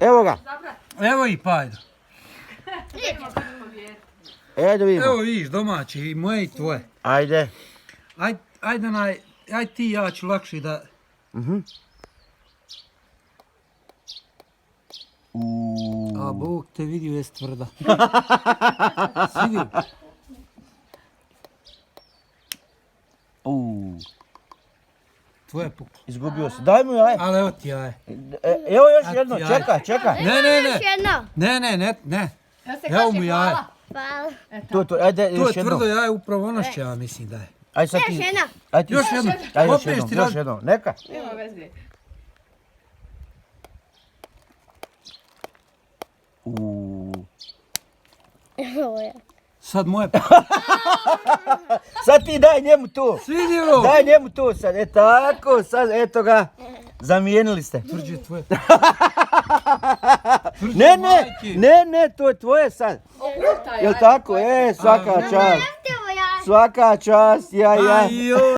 Evo ga. Evo i pajdo. Da vidimo. Evo vidiš, domaći, i moje i tvoje. Ajde. Ajde ti ja ću lakše da... A Bog te vidio, jes tvrda. Sidi. Tvoje puklo. Izgubio se. Daj mu jaje. Ali evo ti jaje. Evo još jedno, A ti jaje. čekaj. Ne. Evo mu jaje. Hvala. Ajde, To je još jedno. tvrdo jaje, upravo ono što ja mislim da je. Ajde sad ti. Još jedno. Ajde, Još jedno. Ajde, Opet ti još radi. jedno. Neka. Nema veze. Evo ja. Sad moje... Sad ti daj njemu tu. Svidi ovo! Daj njemu tu sad. Tako, sad eto ga. Zamijenili ste. Tvrđe tvoje. Ne, to je tvoje sad. Jel tako? Svaka čast. Evo ja. Svaka čast, ja. Ajoj!